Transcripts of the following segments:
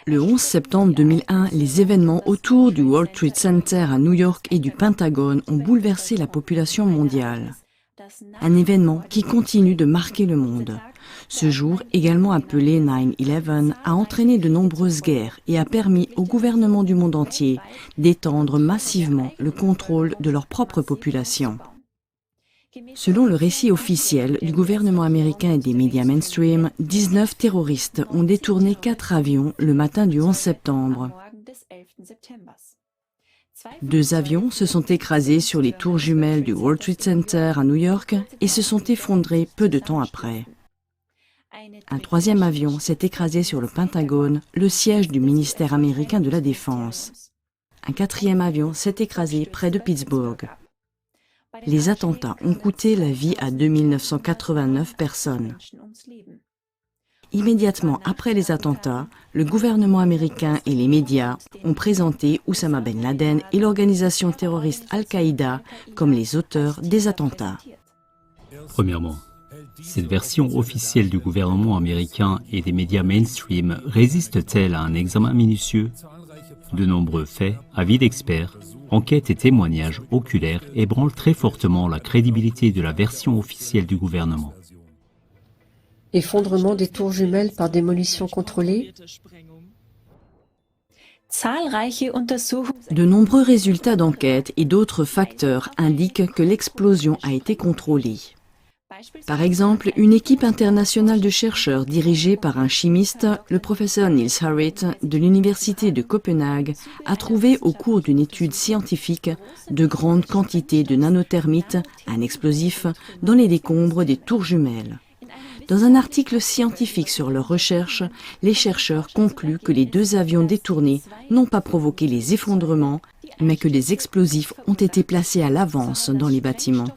Le 11 septembre 2001, les événements autour du World Trade Center à New York et du Pentagone ont bouleversé la population mondiale. Un événement qui continue de marquer le monde. Ce jour, également appelé 9/11, a entraîné de nombreuses guerres et a permis au gouvernement du monde entier d'étendre massivement le contrôle de leur propre population. Selon le récit officiel du gouvernement américain et des médias mainstream, 19 terroristes ont détourné 4 avions le matin du 11 septembre. 2 avions se sont écrasés sur les tours jumelles du World Trade Center à New York et se sont effondrés peu de temps après. Un 3e avion s'est écrasé sur le Pentagone, le siège du ministère américain de la Défense. Un 4e avion s'est écrasé près de Pittsburgh. Les attentats ont coûté la vie à 2989 personnes. Immédiatement après les attentats, le gouvernement américain et les médias ont présenté Oussama Ben Laden et l'organisation terroriste Al-Qaïda comme les auteurs des attentats. Premièrement, cette version officielle du gouvernement américain et des médias mainstream résiste-t-elle à un examen minutieux? De nombreux faits, avis d'experts, enquêtes et témoignages oculaires ébranlent très fortement la crédibilité de la version officielle du gouvernement. Effondrement des tours jumelles par démolition contrôlée. De nombreux résultats d'enquête et d'autres facteurs indiquent que l'explosion a été contrôlée. Par exemple, une équipe internationale de chercheurs dirigée par un chimiste, le professeur Niels Harrit de l'université de Copenhague, a trouvé au cours d'une étude scientifique de grandes quantités de nanothermites, un explosif, dans les décombres des tours jumelles. Dans un article scientifique sur leurs recherches, les chercheurs concluent que les 2 avions détournés n'ont pas provoqué les effondrements, mais que les explosifs ont été placés à l'avance dans les bâtiments.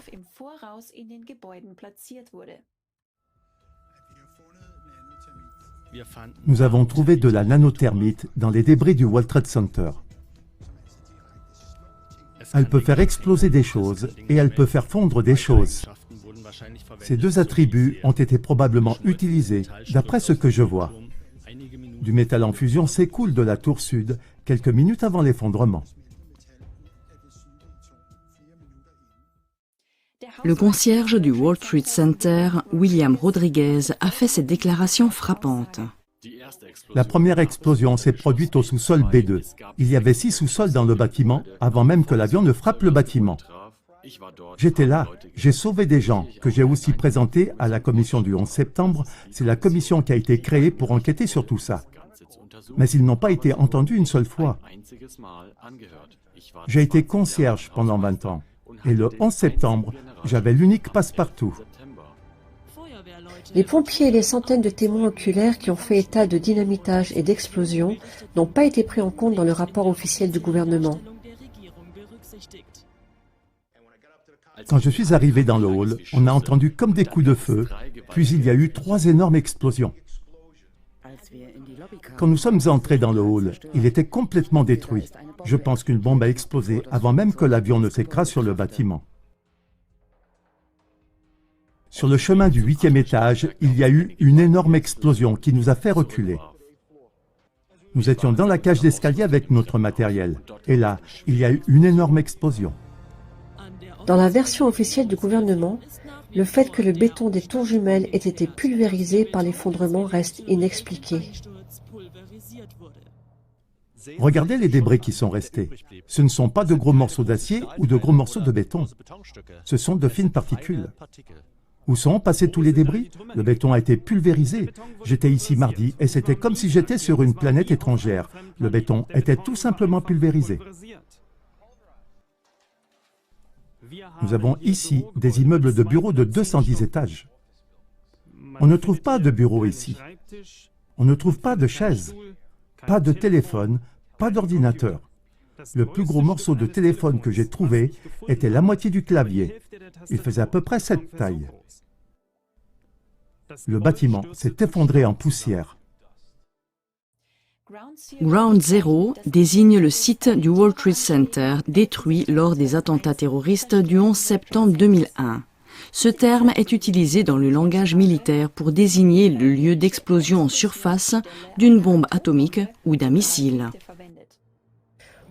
Nous avons trouvé de la nanothermite dans les débris du World Trade Center. Elle peut faire exploser des choses et elle peut faire fondre des choses. Ces 2 attributs ont été probablement utilisés, d'après ce que je vois. Du métal en fusion s'écoule de la tour sud quelques minutes avant l'effondrement. Le concierge du World Trade Center, William Rodriguez, a fait cette déclaration frappante. La première explosion s'est produite au sous-sol B2. Il y avait 6 sous-sols dans le bâtiment avant même que l'avion ne frappe le bâtiment. J'étais là, j'ai sauvé des gens que j'ai aussi présentés à la commission du 11 septembre. C'est la commission qui a été créée pour enquêter sur tout ça. Mais ils n'ont pas été entendus une seule fois. J'ai été concierge pendant 20 ans. Et le 11 septembre, j'avais l'unique passe-partout. Les pompiers et les centaines de témoins oculaires qui ont fait état de dynamitage et d'explosion n'ont pas été pris en compte dans le rapport officiel du gouvernement. Quand je suis arrivé dans le hall, on a entendu comme des coups de feu, puis il y a eu 3 énormes explosions. Quand nous sommes entrés dans le hall, il était complètement détruit. Je pense qu'une bombe a explosé avant même que l'avion ne s'écrase sur le bâtiment. Sur le chemin du 8e étage, il y a eu une énorme explosion qui nous a fait reculer. Nous étions dans la cage d'escalier avec notre matériel. Et là, il y a eu une énorme explosion. Dans la version officielle du gouvernement, le fait que le béton des tours jumelles ait été pulvérisé par l'effondrement reste inexpliqué. Regardez les débris qui sont restés. Ce ne sont pas de gros morceaux d'acier ou de gros morceaux de béton. Ce sont de fines particules. Où sont passés tous les débris? Le béton a été pulvérisé. J'étais ici mardi et c'était comme si j'étais sur une planète étrangère. Le béton était tout simplement pulvérisé. Nous avons ici des immeubles de bureaux de 210 étages. On ne trouve pas de bureaux ici. On ne trouve pas de chaises, pas de téléphone, pas d'ordinateur. Le plus gros morceau de téléphone que j'ai trouvé était la moitié du clavier. Il faisait à peu près cette taille. Le bâtiment s'est effondré en poussière. Ground Zero désigne le site du World Trade Center détruit lors des attentats terroristes du 11 septembre 2001. Ce terme est utilisé dans le langage militaire pour désigner le lieu d'explosion en surface d'une bombe atomique ou d'un missile.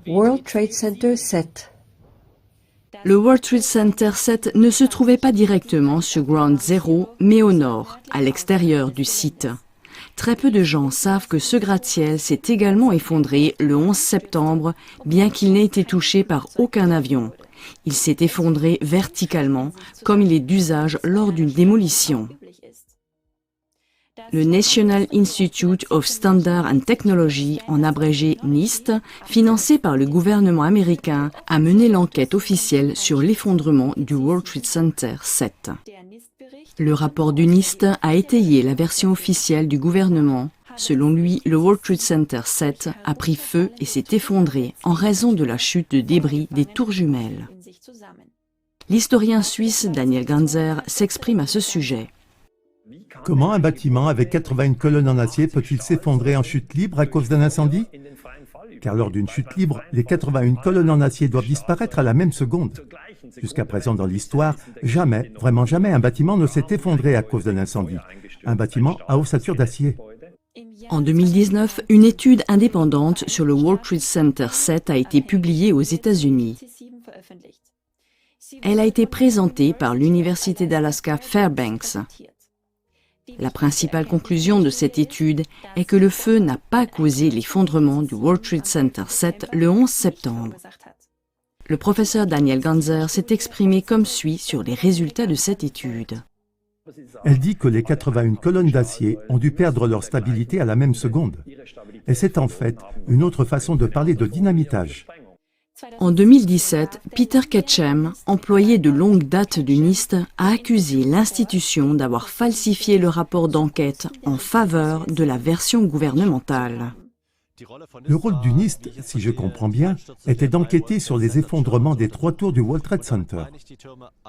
World Trade Center 7. Le World Trade Center 7 ne se trouvait pas directement sur Ground Zero, mais au nord, à l'extérieur du site. Très peu de gens savent que ce gratte-ciel s'est également effondré le 11 septembre, bien qu'il n'ait été touché par aucun avion. Il s'est effondré verticalement, comme il est d'usage lors d'une démolition. Le National Institute of Standards and Technology, en abrégé NIST, financé par le gouvernement américain, a mené l'enquête officielle sur l'effondrement du World Trade Center 7. Le rapport du NIST a étayé la version officielle du gouvernement. Selon lui, le World Trade Center 7 a pris feu et s'est effondré en raison de la chute de débris des tours jumelles. L'historien suisse Daniel Ganser s'exprime à ce sujet. Comment un bâtiment avec 81 colonnes en acier peut-il s'effondrer en chute libre à cause d'un incendie? Car lors d'une chute libre, les 81 colonnes en acier doivent disparaître à la même seconde. Jusqu'à présent dans l'histoire, jamais, vraiment jamais, un bâtiment ne s'est effondré à cause d'un incendie. Un bâtiment à ossature d'acier. En 2019, une étude indépendante sur le World Trade Center 7 a été publiée aux États-Unis. Elle a été présentée par l'Université d'Alaska Fairbanks. La principale conclusion de cette étude est que le feu n'a pas causé l'effondrement du World Trade Center 7 le 11 septembre. Le professeur Daniel Ganser s'est exprimé comme suit sur les résultats de cette étude. Elle dit que les 81 colonnes d'acier ont dû perdre leur stabilité à la même seconde. Et c'est en fait une autre façon de parler de dynamitage. En 2017, Peter Ketchum, employé de longue date du NIST, a accusé l'institution d'avoir falsifié le rapport d'enquête en faveur de la version gouvernementale. Le rôle du NIST, si je comprends bien, était d'enquêter sur les effondrements des 3 tours du World Trade Center.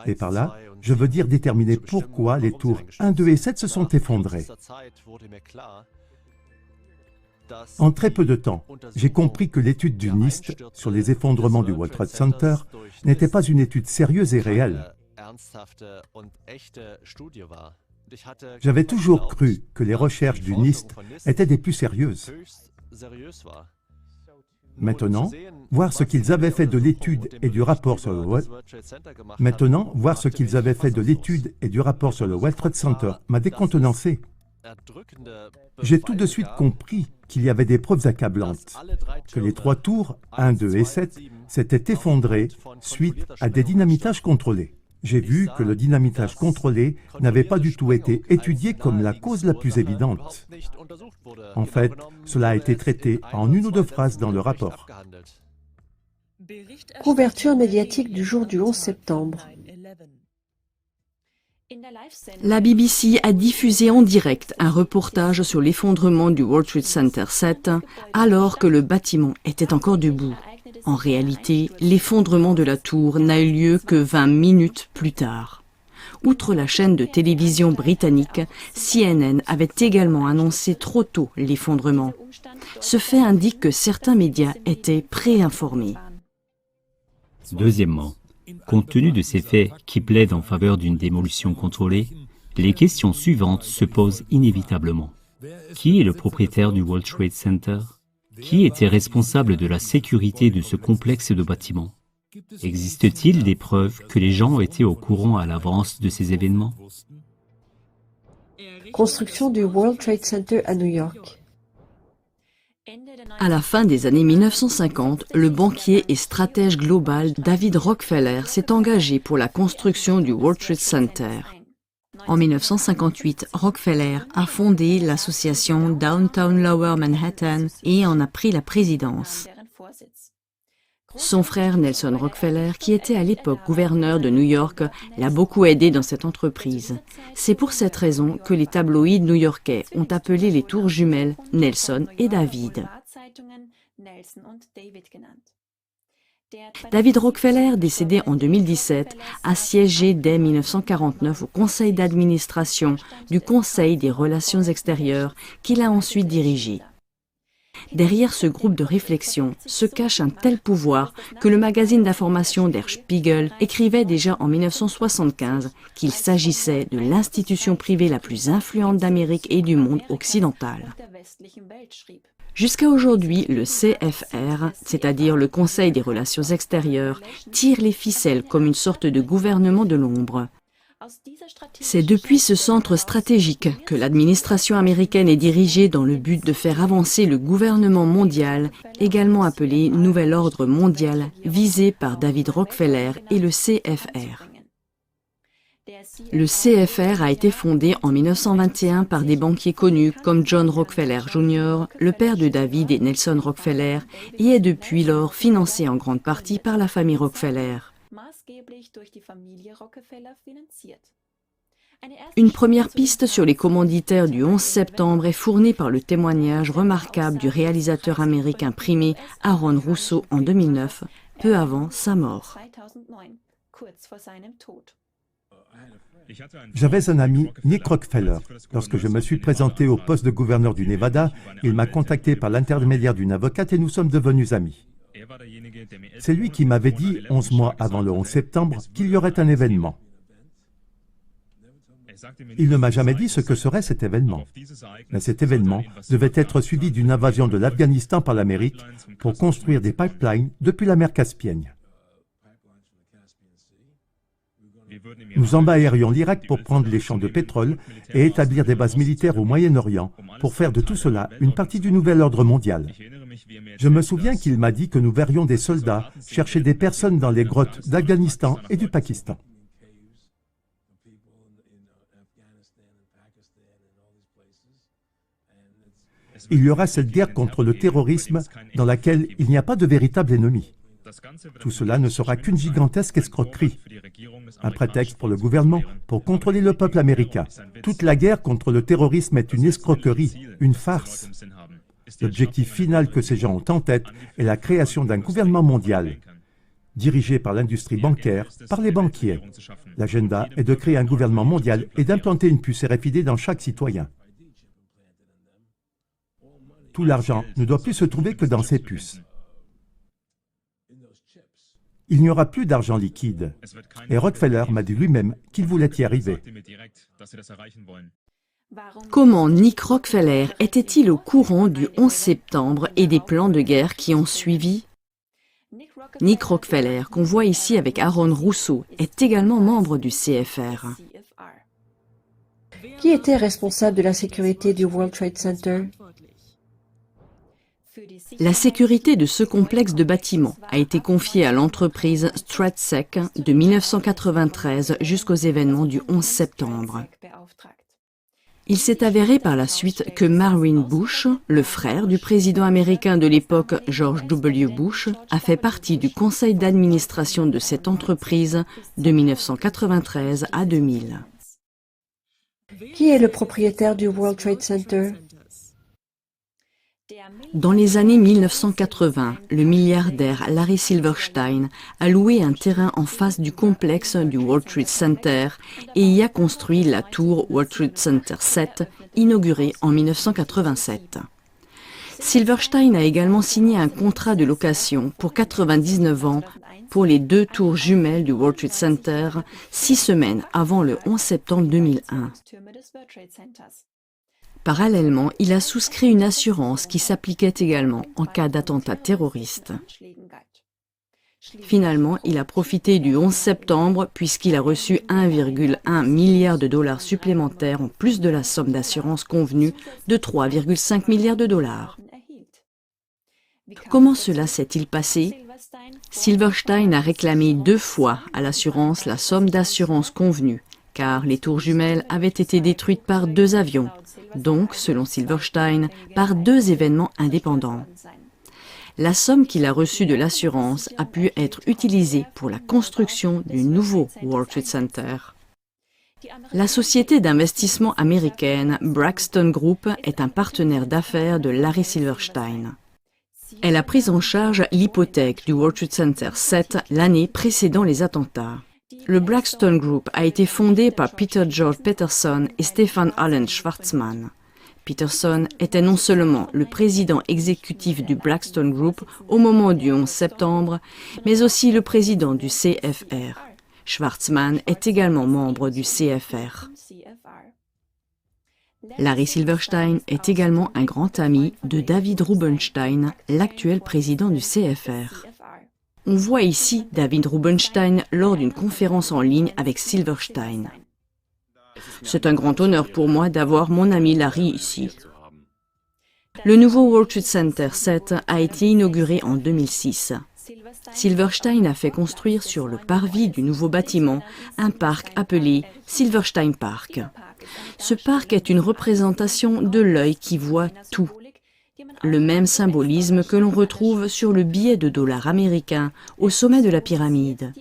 Et par là, je veux dire déterminer pourquoi les tours 1, 2 et 7 se sont effondrées. En très peu de temps, j'ai compris que l'étude du NIST sur les effondrements du World Trade Center n'était pas une étude sérieuse et réelle. J'avais toujours cru que les recherches du NIST étaient des plus sérieuses. Maintenant, voir ce qu'ils avaient fait de l'étude et du rapport sur le World Trade Center m'a décontenancé. J'ai tout de suite compris qu'il y avait des preuves accablantes, que les 3 tours, 1, 2 et 7, s'étaient effondrées suite à des dynamitages contrôlés. J'ai vu que le dynamitage contrôlé n'avait pas du tout été étudié comme la cause la plus évidente. En fait, cela a été traité en 1 ou 2 phrases dans le rapport. Couverture médiatique du jour du 11 septembre. La BBC a diffusé en direct un reportage sur l'effondrement du World Trade Center 7 alors que le bâtiment était encore debout. En réalité, l'effondrement de la tour n'a eu lieu que 20 minutes plus tard. Outre la chaîne de télévision britannique, CNN avait également annoncé trop tôt l'effondrement. Ce fait indique que certains médias étaient préinformés. Deuxièmement, compte tenu de ces faits qui plaident en faveur d'une démolition contrôlée, les questions suivantes se posent inévitablement. Qui est le propriétaire du World Trade Center? Qui était responsable de la sécurité de ce complexe de bâtiments? Existe-t-il des preuves que les gens étaient au courant à l'avance de ces événements? Construction du World Trade Center à New York. À la fin des années 1950, le banquier et stratège global David Rockefeller s'est engagé pour la construction du World Trade Center. En 1958, Rockefeller a fondé l'association Downtown Lower Manhattan et en a pris la présidence. Son frère Nelson Rockefeller, qui était à l'époque gouverneur de New York, l'a beaucoup aidé dans cette entreprise. C'est pour cette raison que les tabloïds new-yorkais ont appelé les tours jumelles Nelson et David. David Rockefeller, décédé en 2017, a siégé dès 1949 au conseil d'administration du Conseil des Relations extérieures qu'il a ensuite dirigé. derrière ce groupe de réflexion se cache un tel pouvoir que le magazine d'information Der Spiegel écrivait déjà en 1975 qu'il s'agissait de l'institution privée la plus influente d'Amérique et du monde occidental. Jusqu'à aujourd'hui, le CFR, c'est-à-dire le Conseil des relations extérieures, tire les ficelles comme une sorte de gouvernement de l'ombre. C'est depuis ce centre stratégique que l'administration américaine est dirigée dans le but de faire avancer le gouvernement mondial, également appelé Nouvel Ordre mondial, visé par David Rockefeller et le CFR. Le CFR a été fondé en 1921 par des banquiers connus comme John Rockefeller Jr., le père de David et Nelson Rockefeller, et est depuis lors financé en grande partie par la famille Rockefeller. Une première piste sur les commanditaires du 11 septembre est fournie par le témoignage remarquable du réalisateur américain primé Aaron Russo en 2009, peu avant sa mort. J'avais un ami, Nick Rockefeller. Lorsque je me suis présenté au poste de gouverneur du Nevada, il m'a contacté par l'intermédiaire d'une avocate et nous sommes devenus amis. C'est lui qui m'avait dit, 11 mois avant le 11 septembre, qu'il y aurait un événement. Il ne m'a jamais dit ce que serait cet événement. Mais cet événement devait être suivi d'une invasion de l'Afghanistan par l'Amérique pour construire des pipelines depuis la mer Caspienne. Nous envahirions l'Irak pour prendre les champs de pétrole et établir des bases militaires au Moyen-Orient pour faire de tout cela une partie du nouvel ordre mondial. Je me souviens qu'il m'a dit que nous verrions des soldats chercher des personnes dans les grottes d'Afghanistan et du Pakistan. Il y aura cette guerre contre le terrorisme dans laquelle il n'y a pas de véritable ennemi. Tout cela ne sera qu'une gigantesque escroquerie, un prétexte pour le gouvernement pour contrôler le peuple américain. Toute la guerre contre le terrorisme est une escroquerie, une farce. L'objectif final que ces gens ont en tête est la création d'un gouvernement mondial, dirigé par l'industrie bancaire, par les banquiers. L'agenda est de créer un gouvernement mondial et d'implanter une puce RFID dans chaque citoyen. Tout l'argent ne doit plus se trouver que dans ces puces. Il n'y aura plus d'argent liquide. Et Rockefeller m'a dit lui-même qu'il voulait y arriver. Comment Nick Rockefeller était-il au courant du 11 septembre et des plans de guerre qui ont suivi? Nick Rockefeller, qu'on voit ici avec Aaron Russo, est également membre du CFR. Qui était responsable de la sécurité du World Trade Center? La sécurité de ce complexe de bâtiments a été confiée à l'entreprise Stratsec de 1993 jusqu'aux événements du 11 septembre. Il s'est avéré par la suite que Marvin Bush, le frère du président américain de l'époque George W. Bush, a fait partie du conseil d'administration de cette entreprise de 1993 à 2000. Qui est le propriétaire du World Trade Center? Dans les années 1980, le milliardaire Larry Silverstein a loué un terrain en face du complexe du World Trade Center et y a construit la tour World Trade Center 7, inaugurée en 1987. Silverstein a également signé un contrat de location pour 99 ans pour les 2 tours jumelles du World Trade Center, 6 semaines avant le 11 septembre 2001. Parallèlement, il a souscrit une assurance qui s'appliquait également en cas d'attentat terroriste. Finalement, il a profité du 11 septembre puisqu'il a reçu 1,1 milliard de dollars supplémentaires en plus de la somme d'assurance convenue de 3,5 milliards de dollars. Comment cela s'est-il passé? Silverstein a réclamé 2 fois à l'assurance la somme d'assurance convenue, car les tours jumelles avaient été détruites par 2 avions. Donc, selon Silverstein, par 2 événements indépendants. La somme qu'il a reçue de l'assurance a pu être utilisée pour la construction du nouveau World Trade Center. La société d'investissement américaine Blackstone Group est un partenaire d'affaires de Larry Silverstein. Elle a pris en charge l'hypothèque du World Trade Center 7 l'année précédant les attentats. Le Blackstone Group a été fondé par Peter George Peterson et Stephen Allen Schwarzman. Peterson était non seulement le président exécutif du Blackstone Group au moment du 11 septembre, mais aussi le président du CFR. Schwarzman est également membre du CFR. Larry Silverstein est également un grand ami de David Rubenstein, l'actuel président du CFR. On voit ici David Rubenstein lors d'une conférence en ligne avec Silverstein. C'est un grand honneur pour moi d'avoir mon ami Larry ici. Le nouveau World Trade Center 7 a été inauguré en 2006. Silverstein a fait construire sur le parvis du nouveau bâtiment un parc appelé Silverstein Park. Ce parc est une représentation de l'œil qui voit tout. Le même symbolisme que l'on retrouve sur le billet de dollar américain au sommet de la pyramide.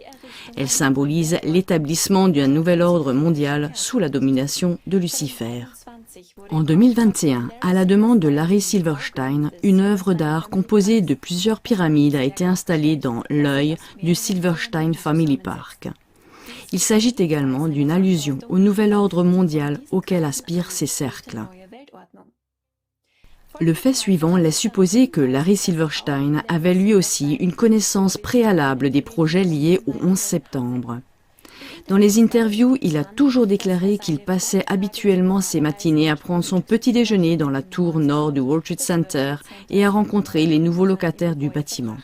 Elle symbolise l'établissement d'un nouvel ordre mondial sous la domination de Lucifer. En 2021, à la demande de Larry Silverstein, une œuvre d'art composée de plusieurs pyramides a été installée dans l'œil du Silverstein Family Park. Il s'agit également d'une allusion au nouvel ordre mondial auquel aspirent ces cercles. Le fait suivant laisse supposer que Larry Silverstein avait lui aussi une connaissance préalable des projets liés au 11 septembre. Dans les interviews, il a toujours déclaré qu'il passait habituellement ses matinées à prendre son petit déjeuner dans la tour nord du World Trade Center et à rencontrer les nouveaux locataires du bâtiment.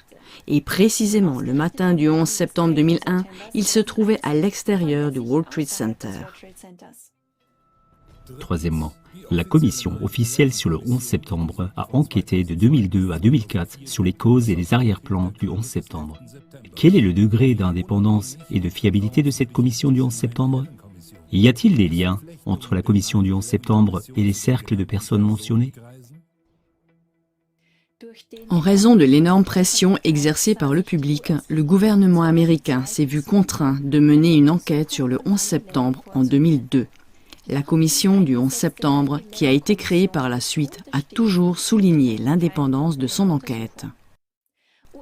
Et précisément le matin du 11 septembre 2001, il se trouvait à l'extérieur du World Trade Center. Troisièmement, la commission officielle sur le 11 septembre a enquêté de 2002 à 2004 sur les causes et les arrière-plans du 11 septembre. Quel est le degré d'indépendance et de fiabilité de cette commission du 11 septembre? Y a-t-il des liens entre la commission du 11 septembre et les cercles de personnes mentionnées? En raison de l'énorme pression exercée par le public, le gouvernement américain s'est vu contraint de mener une enquête sur le 11 septembre en 2002. La commission du 11 septembre, qui a été créée par la suite, a toujours souligné l'indépendance de son enquête.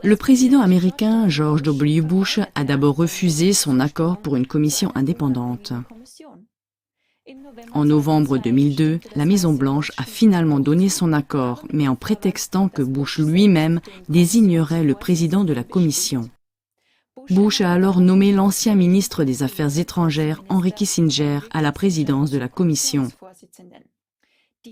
Le président américain George W. Bush a d'abord refusé son accord pour une commission indépendante. En novembre 2002, la Maison-Blanche a finalement donné son accord, mais en prétextant que Bush lui-même désignerait le président de la commission. Bush a alors nommé l'ancien ministre des Affaires étrangères, Henry Kissinger, à la présidence de la commission.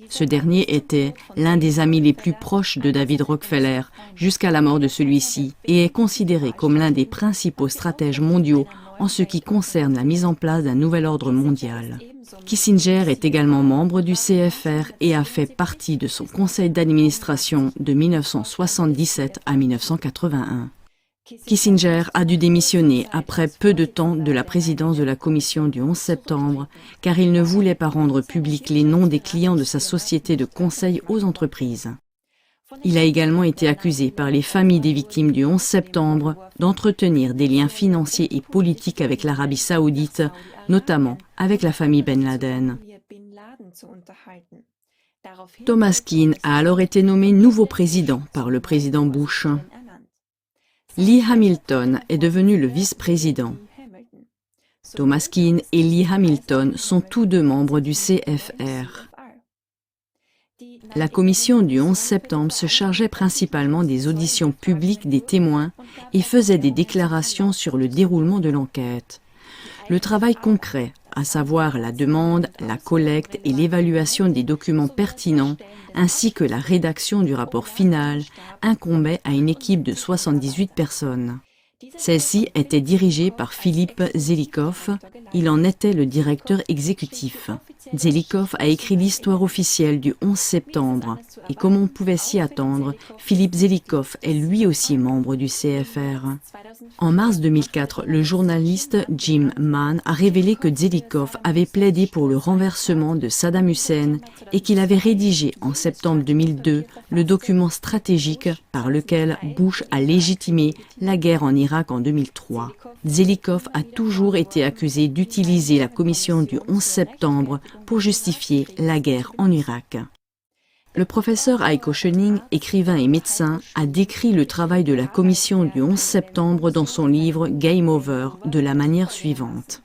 Ce dernier était l'un des amis les plus proches de David Rockefeller jusqu'à la mort de celui-ci et est considéré comme l'un des principaux stratèges mondiaux en ce qui concerne la mise en place d'un nouvel ordre mondial. Kissinger est également membre du CFR et a fait partie de son conseil d'administration de 1977 à 1981. Kissinger a dû démissionner après peu de temps de la présidence de la commission du 11 septembre car il ne voulait pas rendre publics les noms des clients de sa société de conseil aux entreprises. Il a également été accusé par les familles des victimes du 11 septembre d'entretenir des liens financiers et politiques avec l'Arabie saoudite, notamment avec la famille Ben Laden. Thomas Keane a alors été nommé nouveau président par le président Bush. Lee Hamilton est devenu le vice-président. Thomas Keane et Lee Hamilton sont tous deux membres du CFR. La commission du 11 septembre se chargeait principalement des auditions publiques des témoins et faisait des déclarations sur le déroulement de l'enquête. Le travail concret, à savoir la demande, la collecte et l'évaluation des documents pertinents, ainsi que la rédaction du rapport final, incombait à une équipe de 78 personnes. Celle-ci était dirigée par Philippe Zelikow, il en était le directeur exécutif. Zelikow a écrit l'histoire officielle du 11 septembre et comme on pouvait s'y attendre, Philippe Zelikow est lui aussi membre du CFR. En mars 2004, le journaliste Jim Mann a révélé que Zelikow avait plaidé pour le renversement de Saddam Hussein et qu'il avait rédigé en septembre 2002 le document stratégique par lequel Bush a légitimé la guerre en Irak en 2003. Zelikow a toujours été accusé d'utiliser la commission du 11 septembre pour justifier la guerre en Irak. Le professeur Heiko Schöning, écrivain et médecin, a décrit le travail de la commission du 11 septembre dans son livre Game Over de la manière suivante.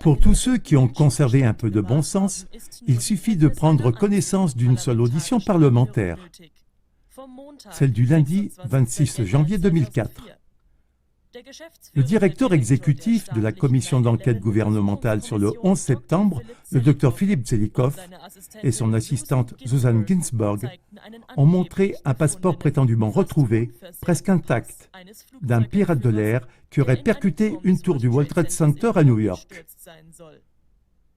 Pour tous ceux qui ont conservé un peu de bon sens, il suffit de prendre connaissance d'une seule audition parlementaire, celle du lundi 26 janvier 2004. Le directeur exécutif de la commission d'enquête gouvernementale sur le 11 septembre, le Dr Philippe Zelikow, et son assistante Susan Ginsburg ont montré un passeport prétendument retrouvé, presque intact, d'un pirate de l'air qui aurait percuté une tour du World Trade Center à New York.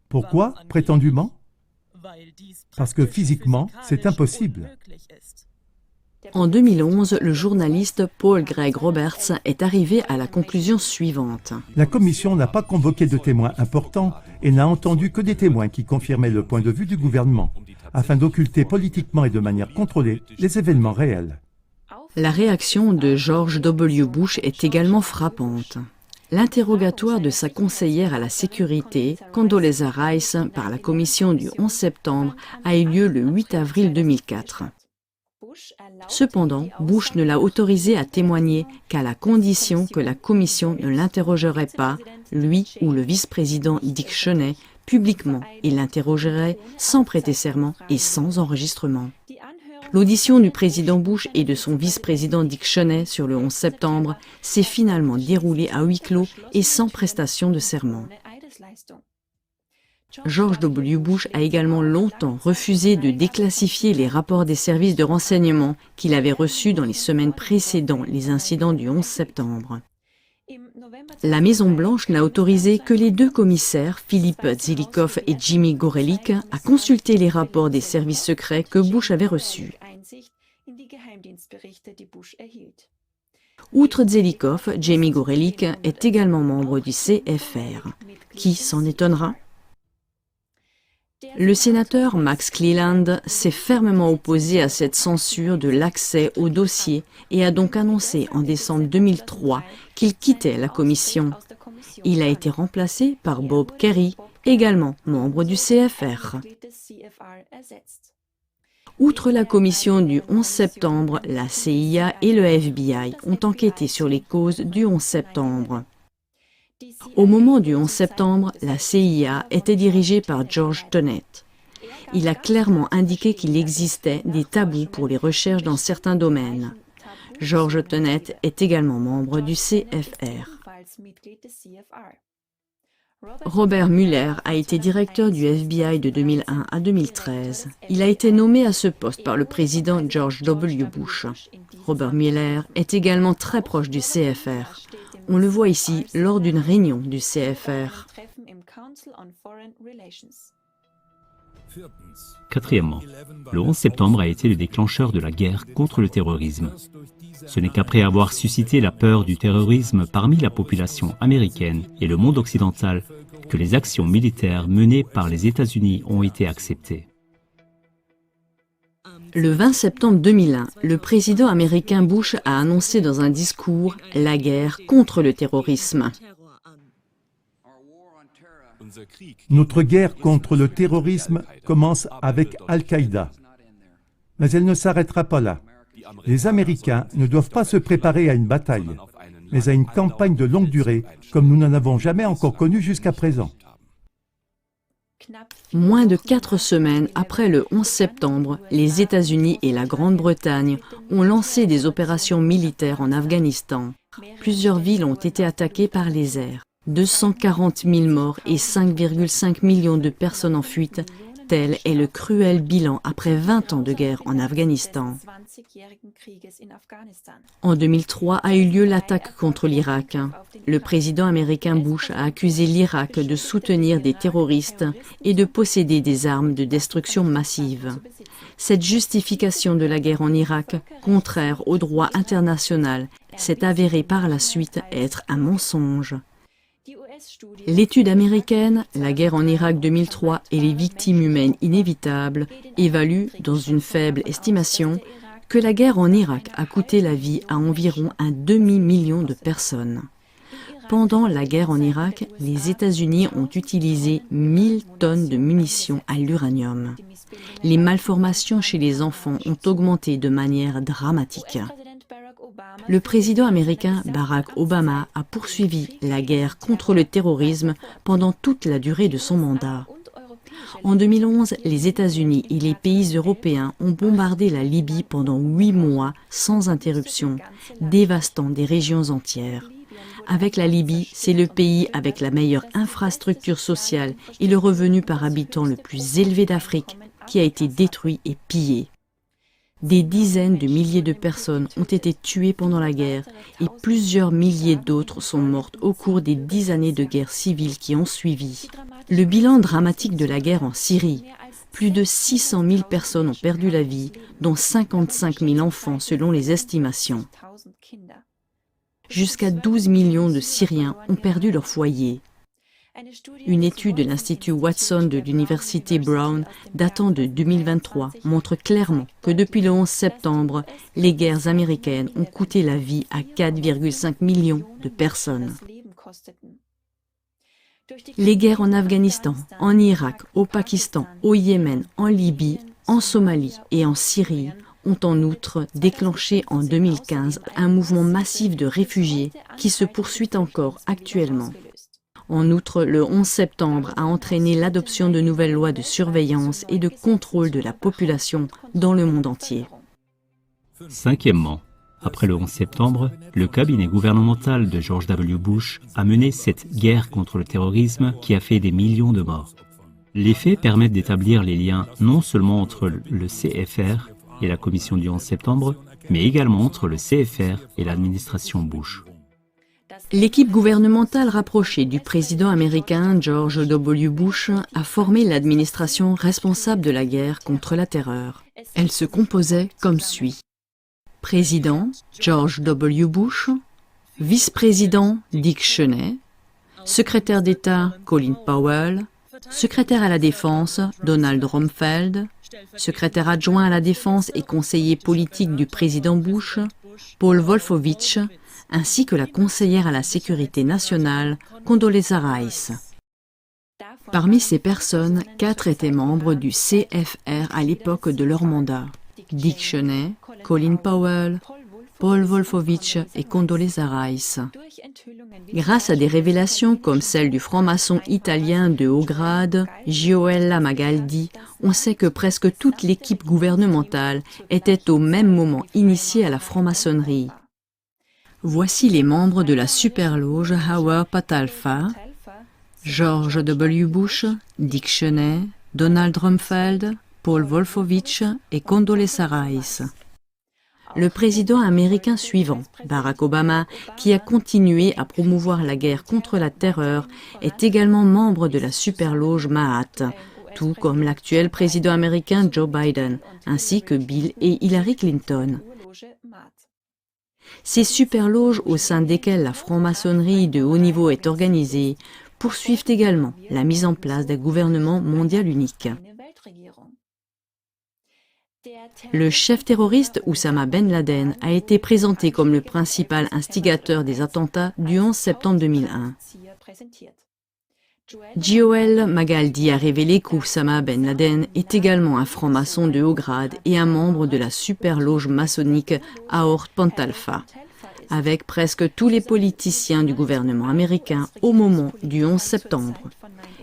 Pourquoi prétendument? Parce que physiquement, c'est impossible. En 2011, le journaliste Paul Greg Roberts est arrivé à la conclusion suivante. La commission n'a pas convoqué de témoins importants et n'a entendu que des témoins qui confirmaient le point de vue du gouvernement, afin d'occulter politiquement et de manière contrôlée les événements réels. La réaction de George W. Bush est également frappante. L'interrogatoire de sa conseillère à la sécurité, Condoleezza Rice, par la commission du 11 septembre a eu lieu le 8 avril 2004. Cependant, Bush ne l'a autorisé à témoigner qu'à la condition que la commission ne l'interrogerait pas, lui ou le vice-président Dick Cheney, publiquement et l'interrogerait sans prêter serment et sans enregistrement. L'audition du président Bush et de son vice-président Dick Cheney sur le 11 septembre s'est finalement déroulée à huis clos et sans prestation de serment. George W. Bush a également longtemps refusé de déclassifier les rapports des services de renseignement qu'il avait reçus dans les semaines précédant les incidents du 11 septembre. La Maison-Blanche n'a autorisé que les deux commissaires, Philippe Zelikow et Jimmy Gorelick, à consulter les rapports des services secrets que Bush avait reçus. Outre Zelikow, Jimmy Gorelick est également membre du CFR. Qui s'en étonnera? Le sénateur Max Cleland s'est fermement opposé à cette censure de l'accès au dossier et a donc annoncé en décembre 2003 qu'il quittait la commission. Il a été remplacé par Bob Kerrey, également membre du CFR. Outre la commission du 11 septembre, la CIA et le FBI ont enquêté sur les causes du 11 septembre. Au moment du 11 septembre, la CIA était dirigée par George Tenet. Il a clairement indiqué qu'il existait des tabous pour les recherches dans certains domaines. George Tenet est également membre du CFR. Robert Mueller a été directeur du FBI de 2001 à 2013. Il a été nommé à ce poste par le président George W. Bush. Robert Mueller est également très proche du CFR. On le voit ici lors d'une réunion du CFR. Quatrièmement, le 11 septembre a été le déclencheur de la guerre contre le terrorisme. Ce n'est qu'après avoir suscité la peur du terrorisme parmi la population américaine et le monde occidental que les actions militaires menées par les États-Unis ont été acceptées. Le 20 septembre 2001, le président américain Bush a annoncé dans un discours la guerre contre le terrorisme. Notre guerre contre le terrorisme commence avec Al-Qaïda. Mais elle ne s'arrêtera pas là. Les Américains ne doivent pas se préparer à une bataille, mais à une campagne de longue durée, comme nous n'en avons jamais encore connu jusqu'à présent. Moins de 4 semaines après le 11 septembre, les États-Unis et la Grande-Bretagne ont lancé des opérations militaires en Afghanistan. Plusieurs villes ont été attaquées par les airs. 240 000 morts et 5,5 millions de personnes en fuite, tel est le cruel bilan après 20 ans de guerre en Afghanistan. En 2003 a eu lieu l'attaque contre l'Irak. Le président américain Bush a accusé l'Irak de soutenir des terroristes et de posséder des armes de destruction massive. Cette justification de la guerre en Irak, contraire au droit international, s'est avérée par la suite être un mensonge. L'étude américaine, la guerre en Irak 2003 et les victimes humaines inévitables, évalue, dans une faible estimation, que la guerre en Irak a coûté la vie à environ 1 demi-million de personnes. Pendant la guerre en Irak, les États-Unis ont utilisé 1000 tonnes de munitions à l'uranium. Les malformations chez les enfants ont augmenté de manière dramatique. le président américain Barack Obama a poursuivi la guerre contre le terrorisme pendant toute la durée de son mandat. En 2011, les États-Unis et les pays européens ont bombardé la Libye pendant 8 mois sans interruption, dévastant des régions entières. Avec la Libye, c'est le pays avec la meilleure infrastructure sociale et le revenu par habitant le plus élevé d'Afrique qui a été détruit et pillé. Des dizaines de milliers de personnes ont été tuées pendant la guerre et plusieurs milliers d'autres sont mortes au cours des 10 années de guerre civile qui ont suivi. Le bilan dramatique de la guerre en Syrie, plus de 600 000 personnes ont perdu la vie, dont 55 000 enfants selon les estimations. Jusqu'à 12 millions de Syriens ont perdu leur foyer. Une étude de l'Institut Watson de l'Université Brown datant de 2023 montre clairement que depuis le 11 septembre, les guerres américaines ont coûté la vie à 4,5 millions de personnes. Les guerres en Afghanistan, en Irak, au Pakistan, au Yémen, en Libye, en Somalie et en Syrie ont en outre déclenché en 2015 un mouvement massif de réfugiés qui se poursuit encore actuellement. En outre, le 11 septembre a entraîné l'adoption de nouvelles lois de surveillance et de contrôle de la population dans le monde entier. Cinquièmement, après le 11 septembre, le cabinet gouvernemental de George W. Bush a mené cette guerre contre le terrorisme qui a fait des millions de morts. Les faits permettent d'établir les liens non seulement entre le CFR et la commission du 11 septembre, mais également entre le CFR et l'administration Bush. L'équipe gouvernementale rapprochée du président américain George W. Bush a formé l'administration responsable de la guerre contre la terreur. Elle se composait comme suit. Président George W. Bush, vice-président Dick Cheney, secrétaire d'État Colin Powell, secrétaire à la Défense Donald Rumsfeld, secrétaire adjoint à la Défense et conseiller politique du président Bush, Paul Wolfowitz, ainsi que la conseillère à la sécurité nationale, Condoleezza Rice. Parmi ces personnes, 4 étaient membres du CFR à l'époque de leur mandat. Dick Cheney, Colin Powell, Paul Wolfowitz et Condoleezza Rice. Grâce à des révélations comme celle du franc-maçon italien de haut grade, Gioella Magaldi, on sait que presque toute l'équipe gouvernementale était au même moment initiée à la franc-maçonnerie. Voici les membres de la superloge Howard Patalfa, George W. Bush, Dick Cheney, Donald Rumsfeld, Paul Wolfowitz et Condoleezza Rice. Le président américain suivant, Barack Obama, qui a continué à promouvoir la guerre contre la terreur, est également membre de la superloge Mahat, tout comme l'actuel président américain Joe Biden, ainsi que Bill et Hillary Clinton. Ces superloges au sein desquelles la franc-maçonnerie de haut niveau est organisée poursuivent également la mise en place d'un gouvernement mondial unique. Le chef terroriste Oussama Ben Laden a été présenté comme le principal instigateur des attentats du 11 septembre 2001. Gioella Magaldi a révélé qu'Oussama Ben Laden est également un franc-maçon de haut grade et un membre de la superloge maçonnique Aort Pantalfa, avec presque tous les politiciens du gouvernement américain au moment du 11 septembre.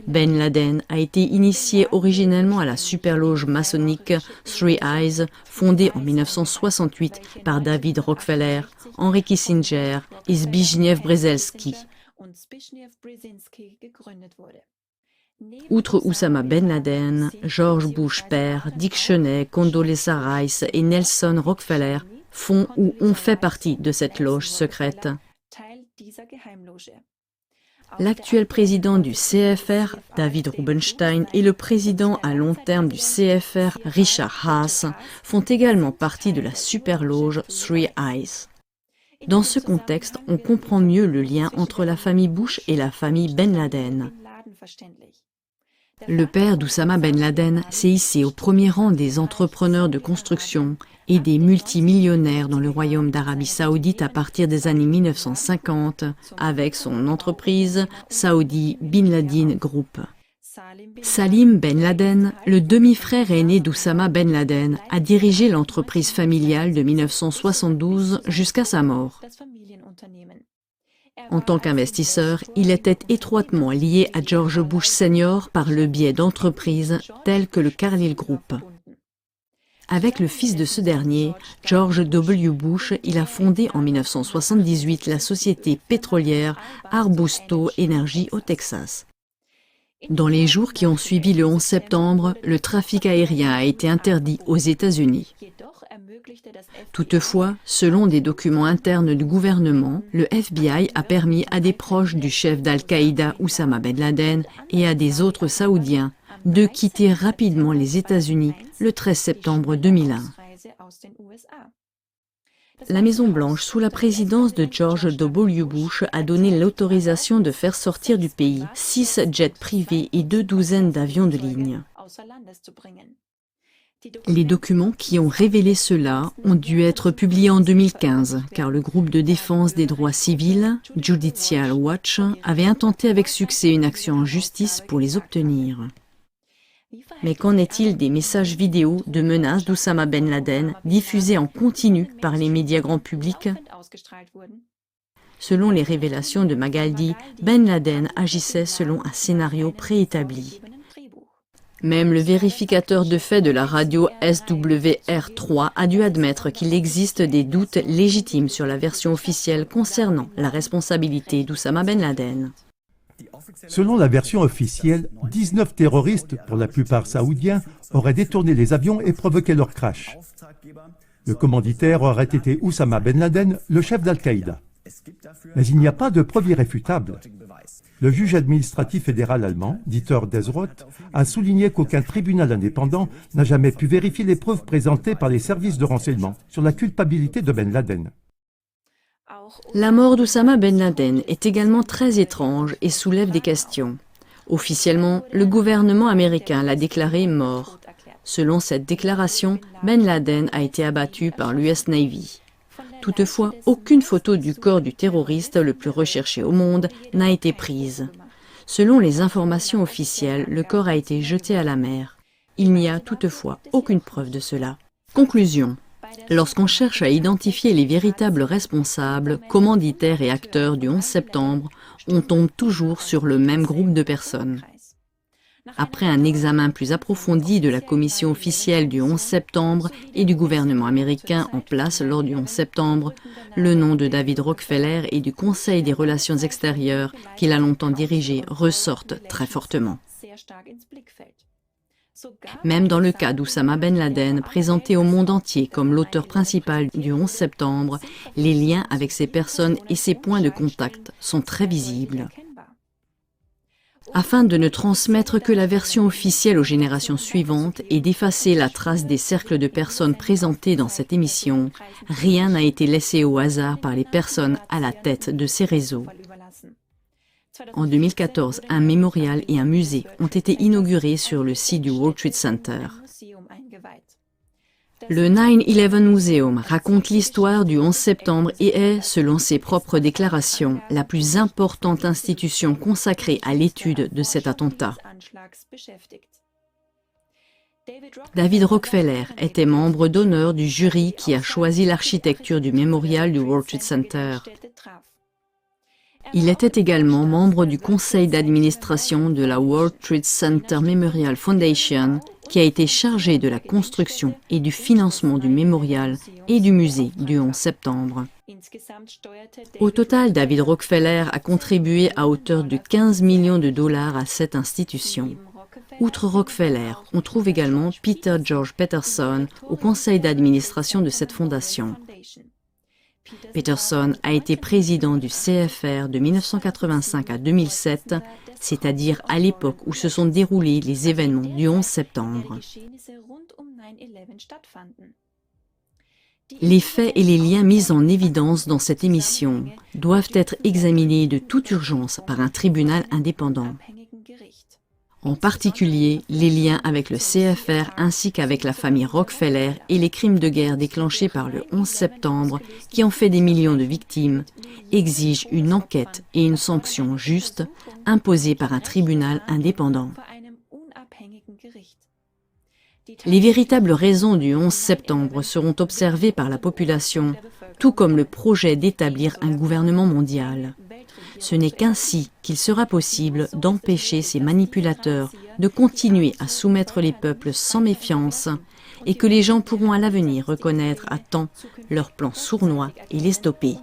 Ben Laden a été initié originellement à la superloge maçonnique Three Eyes, fondée en 1968 par David Rockefeller, Henry Kissinger et Zbigniew Brzezinski. Outre Oussama Ben Laden, George Bush père, Dick Cheney, Condoleezza Rice et Nelson Rockefeller font ou ont fait partie de cette loge secrète. L'actuel président du CFR, David Rubenstein, et le président à long terme du CFR, Richard Haass, font également partie de la superloge Three Eyes. Dans ce contexte, on comprend mieux le lien entre la famille Bush et la famille Ben Laden. Le père d'Oussama Ben Laden s'est hissé au premier rang des entrepreneurs de construction et des multimillionnaires dans le royaume d'Arabie Saoudite à partir des années 1950 avec son entreprise Saudi Bin Ladin Group. Salim Ben Laden, le demi-frère aîné d'Oussama Ben Laden, a dirigé l'entreprise familiale de 1972 jusqu'à sa mort. En tant qu'investisseur, il était étroitement lié à George Bush Senior par le biais d'entreprises telles que le Carlyle Group. Avec le fils de ce dernier, George W. Bush, il a fondé en 1978 la société pétrolière Arbusto Energy au Texas. Dans les jours qui ont suivi le 11 septembre, le trafic aérien a été interdit aux États-Unis. Toutefois, selon des documents internes du gouvernement, le FBI a permis à des proches du chef d'Al-Qaïda Oussama Ben Laden et à des autres Saoudiens de quitter rapidement les États-Unis le 13 septembre 2001. La Maison-Blanche, sous la présidence de George W. Bush, a donné l'autorisation de faire sortir du pays 6 jets privés et 2 douzaines d'avions de ligne. Les documents qui ont révélé cela ont dû être publiés en 2015, car le groupe de défense des droits civils, Judicial Watch, avait intenté avec succès une action en justice pour les obtenir. Mais qu'en est-il des messages vidéo de menaces d'Oussama Ben Laden diffusés en continu par les médias grand public? Selon les révélations de Magaldi, Ben Laden agissait selon un scénario préétabli. Même le vérificateur de faits de la radio SWR3 a dû admettre qu'il existe des doutes légitimes sur la version officielle concernant la responsabilité d'Oussama Ben Laden. Selon la version officielle, 19 terroristes, pour la plupart saoudiens, auraient détourné les avions et provoqué leur crash. Le commanditaire aurait été Oussama Ben Laden, le chef d'Al-Qaïda. Mais il n'y a pas de preuve irréfutable. Le juge administratif fédéral allemand, Dieter Desroth, a souligné qu'aucun tribunal indépendant n'a jamais pu vérifier les preuves présentées par les services de renseignement sur la culpabilité de Ben Laden. La mort d'Oussama Ben Laden est également très étrange et soulève des questions. Officiellement, le gouvernement américain l'a déclaré mort. Selon cette déclaration, Ben Laden a été abattu par l'US Navy. Toutefois, aucune photo du corps du terroriste le plus recherché au monde n'a été prise. Selon les informations officielles, le corps a été jeté à la mer. Il n'y a toutefois aucune preuve de cela. Conclusion. Lorsqu'on cherche à identifier les véritables responsables, commanditaires et acteurs du 11 septembre, on tombe toujours sur le même groupe de personnes. Après un examen plus approfondi de la commission officielle du 11 septembre et du gouvernement américain en place lors du 11 septembre, le nom de David Rockefeller et du Conseil des relations extérieures qu'il a longtemps dirigé ressortent très fortement. Même dans le cas d'Oussama Ben Laden, présenté au monde entier comme l'auteur principal du 11 septembre, les liens avec ces personnes et ses points de contact sont très visibles. Afin de ne transmettre que la version officielle aux générations suivantes et d'effacer la trace des cercles de personnes présentées dans cette émission, rien n'a été laissé au hasard par les personnes à la tête de ces réseaux. En 2014, un mémorial et un musée ont été inaugurés sur le site du World Trade Center. Le 9/11 Museum raconte l'histoire du 11 septembre et est, selon ses propres déclarations, la plus importante institution consacrée à l'étude de cet attentat. David Rockefeller était membre d'honneur du jury qui a choisi l'architecture du mémorial du World Trade Center. Il était également membre du conseil d'administration de la World Trade Center Memorial Foundation, qui a été chargé de la construction et du financement du mémorial et du musée du 11 septembre. Au total, David Rockefeller a contribué à hauteur de 15 millions de dollars à cette institution. Outre Rockefeller, on trouve également Peter George Peterson au conseil d'administration de cette fondation. Peterson a été président du CFR de 1985 à 2007, c'est-à-dire à l'époque où se sont déroulés les événements du 11 septembre. Les faits et les liens mis en évidence dans cette émission doivent être examinés de toute urgence par un tribunal indépendant. En particulier, les liens avec le CFR ainsi qu'avec la famille Rockefeller et les crimes de guerre déclenchés par le 11 septembre, qui ont fait des millions de victimes, exigent une enquête et une sanction juste, imposée par un tribunal indépendant. Les véritables raisons du 11 septembre seront observées par la population, tout comme le projet d'établir un gouvernement mondial. Ce n'est qu'ainsi qu'il sera possible d'empêcher ces manipulateurs de continuer à soumettre les peuples sans méfiance et que les gens pourront à l'avenir reconnaître à temps leurs plans sournois et les stopper.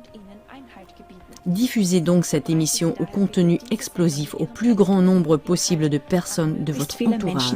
Diffusez donc cette émission au contenu explosif au plus grand nombre possible de personnes de votre entourage.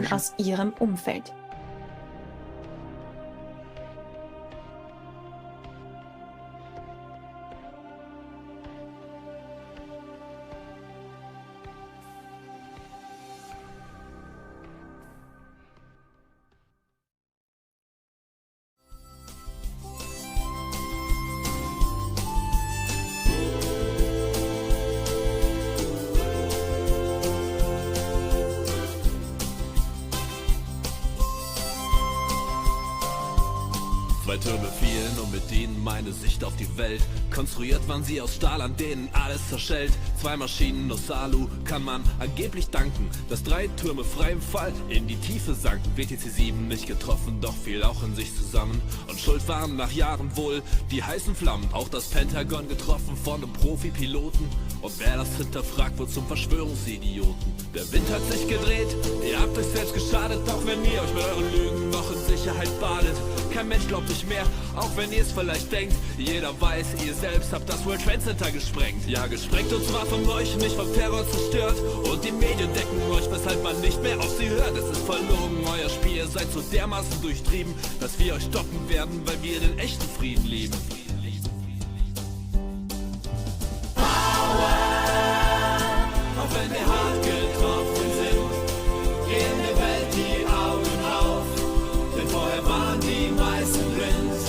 Zwei Türme fielen und mit ihnen meine Sicht auf die Welt. Konstruiert waren sie aus Stahl, an denen alles zerschellt. 2 Maschinen aus Alu kann man angeblich danken, dass 3 Türme frei im Fall in die Tiefe sanken. WTC 7 nicht getroffen, doch fiel auch in sich zusammen. Und schuld waren nach Jahren wohl die heißen Flammen. Auch das Pentagon getroffen von einem Profi-Piloten. Und wer das hinterfragt, wird zum Verschwörungsidioten. Der Wind hat sich gedreht, ihr habt euch selbst geschadet. Doch wenn ihr euch mit euren Lügen noch in Sicherheit badet, kein Mensch glaubt nicht mehr, auch wenn ihr es vielleicht denkt. Jeder weiß, ihr selbst habt das World Trade Center gesprengt. Ja, gesprengt und zwar von euch, nicht vom Terror zerstört. Und die Medien decken euch, weshalb man nicht mehr auf sie hört. Es ist verlogen, euer Spiel, ihr seid so dermaßen durchtrieben, dass wir euch stoppen werden, weil wir den echten Frieden lieben. Auch wenn wir hart getroffen sind, gehen der Welt die Augen auf, denn vorher waren die meisten blind.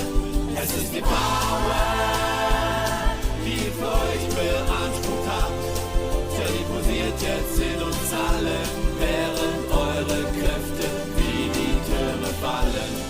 Es ist die Power, die ihr für euch beansprucht habt, ja, die posiert jetzt in uns allen, während eure Kräfte wie die Türme fallen.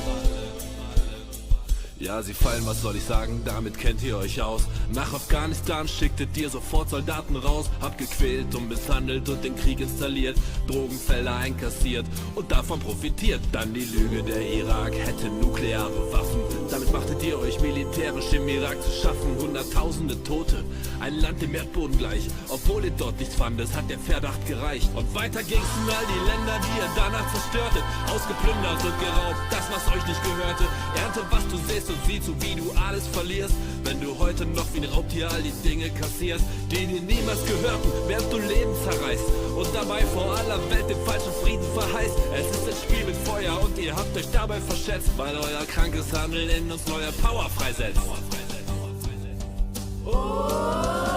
Ja, sie fallen, was soll ich sagen, damit kennt ihr euch aus. Nach Afghanistan schicktet ihr sofort Soldaten raus, habt gequält und misshandelt und den Krieg installiert, Drogenfelder einkassiert und davon profitiert. Dann die Lüge, der Irak hätte nukleare Waffen. Damit machtet ihr euch militärisch im Irak zu schaffen. Hunderttausende Tote, ein Land dem Erdboden gleich. Obwohl ihr dort nichts fandet, hat der Verdacht gereicht. Und weiter ging's in all die Länder, die ihr danach zerstörtet, ausgeplündert und geraubt, das was euch nicht gehörte. Ernte, was du sähst und siehst, so wie du alles verlierst. Wenn du heute noch wie ein Raubtier all die Dinge kassierst, die dir niemals gehörten, während du Leben zerreißt und dabei vor aller Welt den falschen Frieden verheißt. Es ist ein Spiel mit Feuer und ihr habt euch dabei verschätzt, weil euer krankes Handeln in uns neue Power freisetzt. Oh.